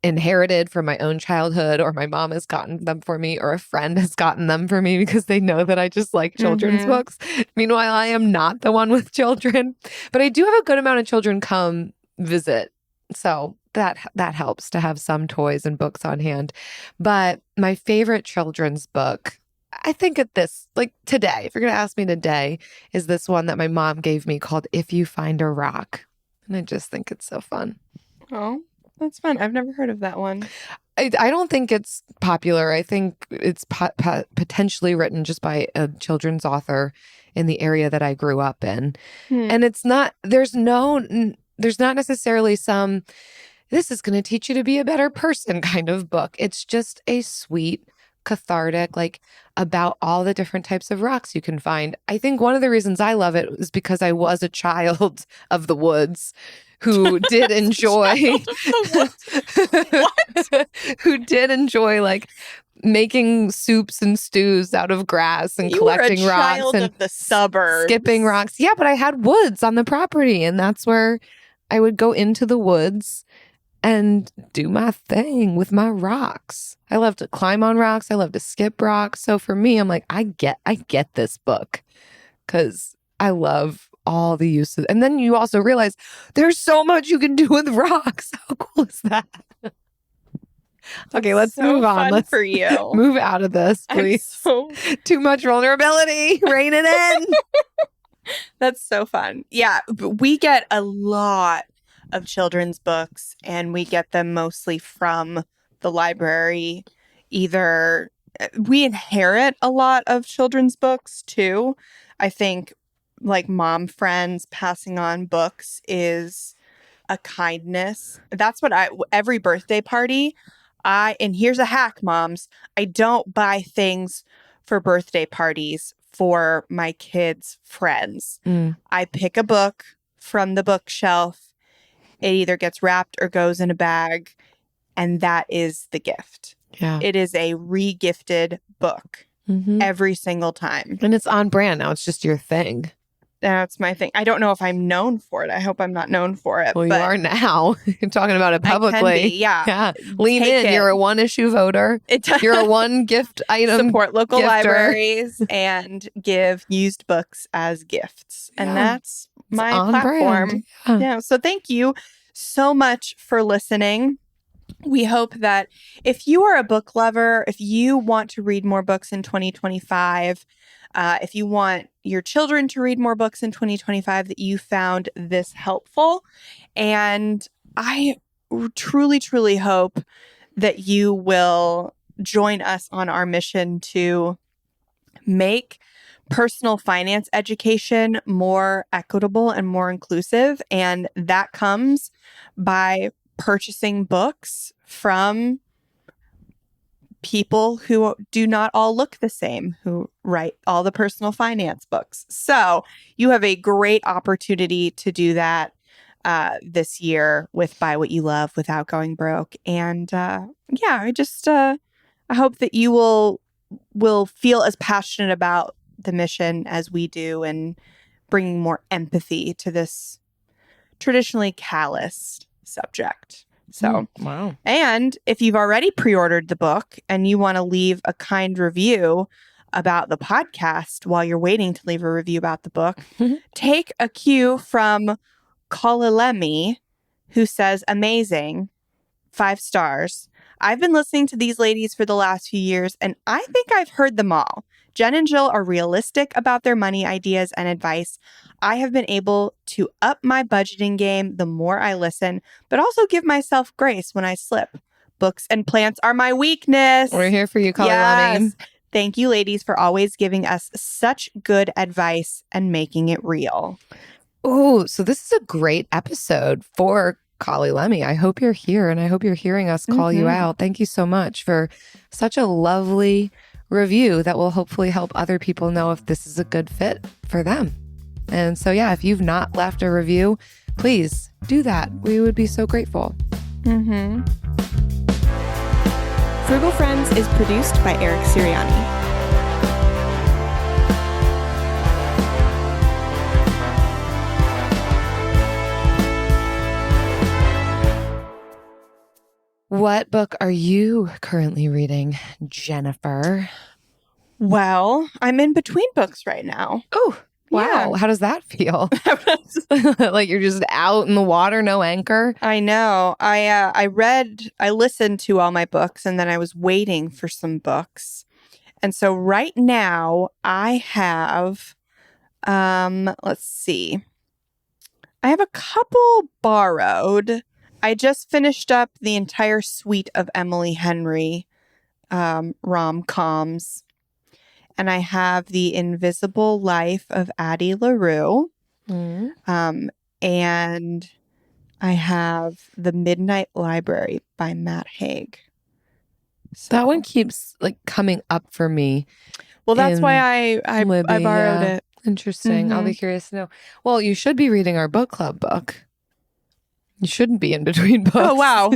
inherited from my own childhood, or my mom has gotten them for me, or a friend has gotten them for me because they know that I just like children's books. Meanwhile, I am not the one with children, but I do have a good amount of children come visit. So that helps to have some toys and books on hand. But my favorite children's book, I think today, if you're going to ask me today, is this one that my mom gave me called If You Find a Rock. And I just think it's so fun. Oh, that's fun. I've never heard of that one. I don't think it's popular. I think it's potentially written just by a children's author in the area that I grew up in. And it's not, there's no there's not necessarily some, this is going to teach you to be a better person kind of book. It's just a sweet, cathartic, like about all the different types of rocks you can find. I think one of the reasons I love it is because I was a child of the woods who did enjoy who did enjoy like making soups and stews out of grass and collecting rocks and of the suburbs. Skipping rocks. Yeah, but I had woods on the property, and that's where I would go into the woods and do my thing with my rocks. I love to climb on rocks. I love to skip rocks. So for me, I'm like, I get this book because I love all the uses. And then you also realize there's so much you can do with rocks. How cool is that? Okay, let's move on. Let's for you. Move out of this, please. Too much vulnerability. Rein it in. That's so fun. Yeah, we get a lot of children's books, and we get them mostly from the library. Either we inherit a lot of children's books too. I think like mom friends passing on books is a kindness. That's what every birthday party, and here's a hack, moms. I don't buy things for birthday parties for my kids' friends. I pick a book from the bookshelf. It either gets wrapped or goes in a bag, and that is the gift. Yeah. It is a re-gifted book every single time. And it's on brand now. It's just your thing. That's my thing. I don't know if I'm known for it. I hope I'm not known for it. Well, you are now. You're talking about it publicly. I can be, yeah. Lean Take in. it. You're a one-issue voter. You're a one gift item. Support local gifter. libraries and give used books as gifts. And that's my platform. Yeah. So thank you so much for listening. We hope that if you are a book lover, if you want to read more books in 2025, if you want your children to read more books in 2025, that you found this helpful. And I truly, truly hope that you will join us on our mission to make personal finance education more equitable and more inclusive. And that comes by purchasing books from people who do not all look the same, who write all the personal finance books. So you have a great opportunity to do that this year with Buy What You Love Without Going Broke. And I hope that you will feel as passionate about the mission as we do, and bringing more empathy to this traditionally calloused subject. So, wow. And if you've already pre-ordered the book and you want to leave a kind review about the podcast while you're waiting to leave a review about the book, take a cue from Kalilemi, who says, amazing, 5 stars. I've been listening to these ladies for the last few years, and I think I've heard them all. Jen and Jill are realistic about their money ideas and advice. I have been able to up my budgeting game the more I listen, but also give myself grace when I slip. Books and plants are my weakness. We're here for you, Kalilemi. Yes. Thank you, ladies, for always giving us such good advice and making it real. Oh, so this is a great episode for Kalilemi. I hope you're here, and I hope you're hearing us call you out. Thank you so much for such a lovely review that will hopefully help other people know if this is a good fit for them. And so, yeah, if you've not left a review, please do that. We would be so grateful. Frugal Friends is produced by Eric Siriani. What book are you currently reading, Jennifer? Well, I'm in between books right now. Oh, wow. Yeah. How does that feel? Like you're just out in the water, no anchor? I know. I listened to all my books, and then I was waiting for some books. And so right now I have, let's see. I have a couple borrowed. I just finished up the entire suite of Emily Henry rom-coms. And I have The Invisible Life of Addie LaRue. And I have The Midnight Library by Matt Haig. That one keeps like coming up for me. Well, that's why I borrowed it. Interesting. I'll be curious to know. Well, you should be reading our book club book. You shouldn't be in between books. Oh, wow.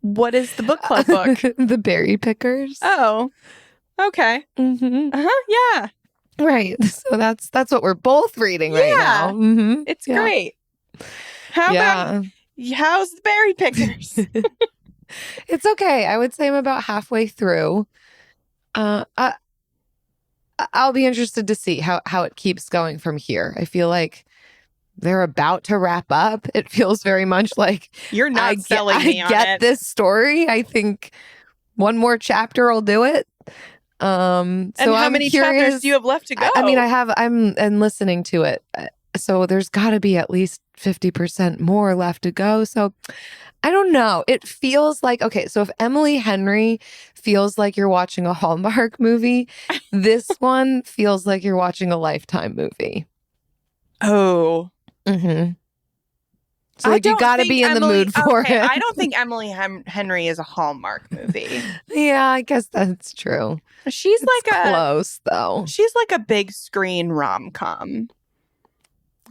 What is the book club book? The Berry Pickers. Oh, okay. Yeah. Right. So that's what we're both reading right now. It's great. How's the Berry Pickers? It's okay. I would say I'm about halfway through. I'll be interested to see how it keeps going from here. I feel like they're about to wrap up. It feels very much like you're not selling me on it. I get this story. I think one more chapter will do it. So and how many chapters do you have left to go? I'm listening to it. So there's got to be at least 50% more left to go. So I don't know. It feels like, okay, so if Emily Henry feels like you're watching a Hallmark movie, this one feels like you're watching a Lifetime movie. Oh. So like, you got to be in the mood for it. I don't think Emily Henry is a Hallmark movie. Yeah, I guess that's true. She's close, though. She's like a big screen rom-com.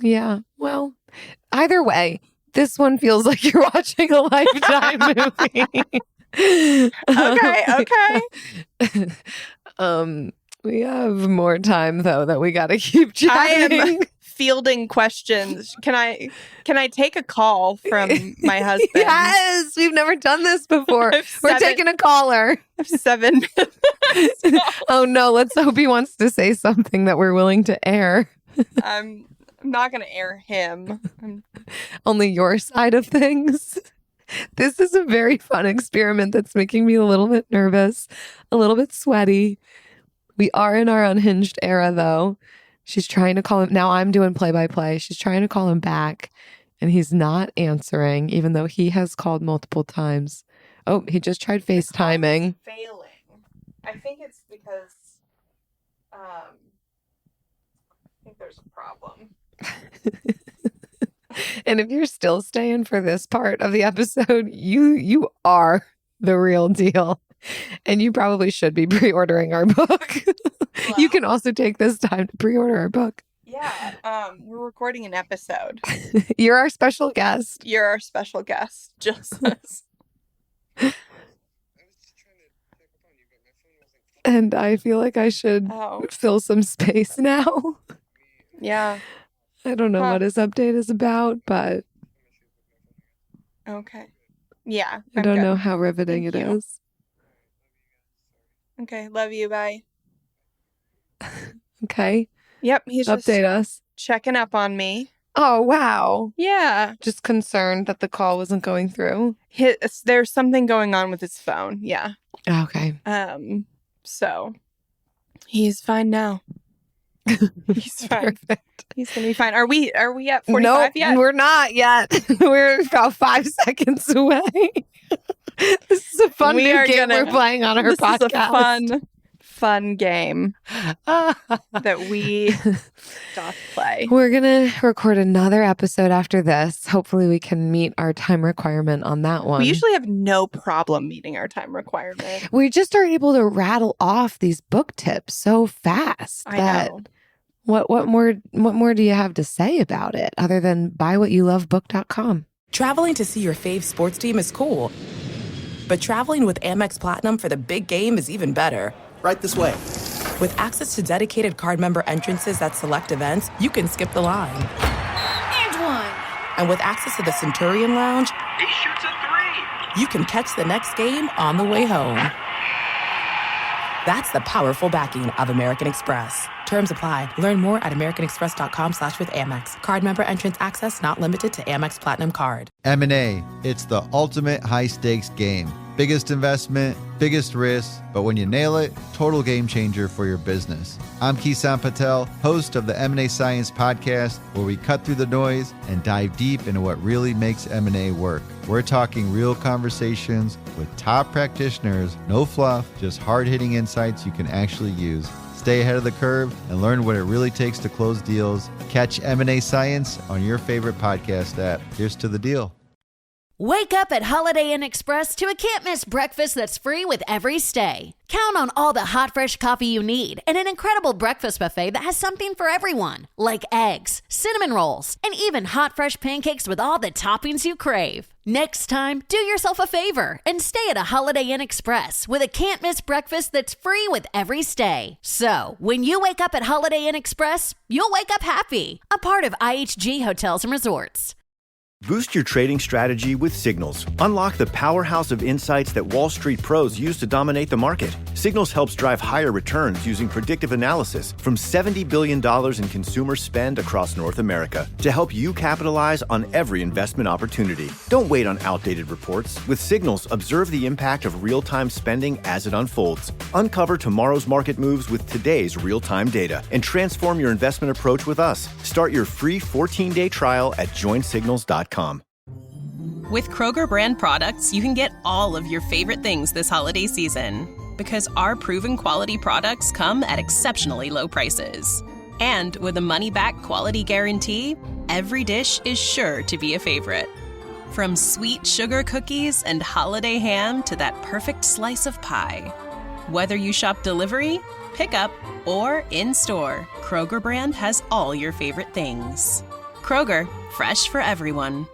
Yeah. Well, either way, this one feels like you're watching a Lifetime movie. Okay. We have more time though that we got to keep chatting. I am fielding questions. Can I take a call from my husband? Yes, we've never done this before. We're taking a caller. 7 minutes. Oh no, let's hope he wants to say something that we're willing to air. I'm not going to air him. Only your side of things. This is a very fun experiment that's making me a little bit nervous, a little bit sweaty. We are in our unhinged era, though. She's trying to call him. Now I'm doing play-by-play. She's trying to call him back, and he's not answering, even though he has called multiple times. Oh, he just tried FaceTiming. Failing. I think it's because I think there's a problem. And if you're still staying for this part of the episode, you are the real deal. And you probably should be pre-ordering our book. Well, you can also take this time to pre-order our book. Yeah, we're recording an episode. You're our special guest. You're our special guest. Just us. And I feel like I should fill some space now. Yeah. I don't know what his update is about, but... Okay. Yeah. I don't know how riveting it is. Okay. Love you. Bye. Okay. Yep. He's just update us. Checking up on me. Oh, wow. Yeah. Just concerned that the call wasn't going through. There's something going on with his phone. Yeah. Okay. So he's fine now. He's fine. Perfect. He's gonna be fine. Are we at 45 yet? We're not yet. We're about 5 seconds away. This is a fun new game we're playing on our podcast. Is a fun game that we doth play. We're gonna record another episode after this. Hopefully we can meet our time requirement on that one. We usually have no problem meeting our time requirement. We just are able to rattle off these book tips so fast. I know. What more do you have to say about it other than buywhatyoulovebook.com? Traveling to see your fave sports team is cool, but traveling with Amex Platinum for the big game is even better. Right this way. With access to dedicated card member entrances at select events, you can skip the line. And one. And with access to the Centurion Lounge, He shoots a 3. you can catch the next game on the way home. That's the powerful backing of American Express. Terms apply. Learn more at americanexpress.com/withAmex. Card member entrance access not limited to Amex Platinum Card. M&A, it's the ultimate high-stakes game. Biggest investment, biggest risk, but when you nail it, total game changer for your business. I'm Kisan Patel, host of the M&A Science Podcast, where we cut through the noise and dive deep into what really makes M&A work. We're talking real conversations with top practitioners, no fluff, just hard-hitting insights you can actually use. Stay ahead of the curve and learn what it really takes to close deals. Catch M&A Science on your favorite podcast app. Here's to the deal. Wake up at Holiday Inn Express to a can't-miss breakfast that's free with every stay. Count on all the hot, fresh coffee you need and an incredible breakfast buffet that has something for everyone, like eggs, cinnamon rolls, and even hot, fresh pancakes with all the toppings you crave. Next time, do yourself a favor and stay at a Holiday Inn Express with a can't-miss breakfast that's free with every stay. So, when you wake up at Holiday Inn Express, you'll wake up happy. A part of IHG Hotels and Resorts. Boost your trading strategy with Signals. Unlock the powerhouse of insights that Wall Street pros use to dominate the market. Signals helps drive higher returns using predictive analysis from $70 billion in consumer spend across North America to help you capitalize on every investment opportunity. Don't wait on outdated reports. With Signals, observe the impact of real-time spending as it unfolds. Uncover tomorrow's market moves with today's real-time data and transform your investment approach with us. Start your free 14-day trial at joinsignals.com. With Kroger brand products, you can get all of your favorite things this holiday season. Because our proven quality products come at exceptionally low prices. And with a money-back quality guarantee, every dish is sure to be a favorite. From sweet sugar cookies and holiday ham to that perfect slice of pie. Whether you shop delivery, pickup, or in-store, Kroger brand has all your favorite things. Kroger, fresh for everyone.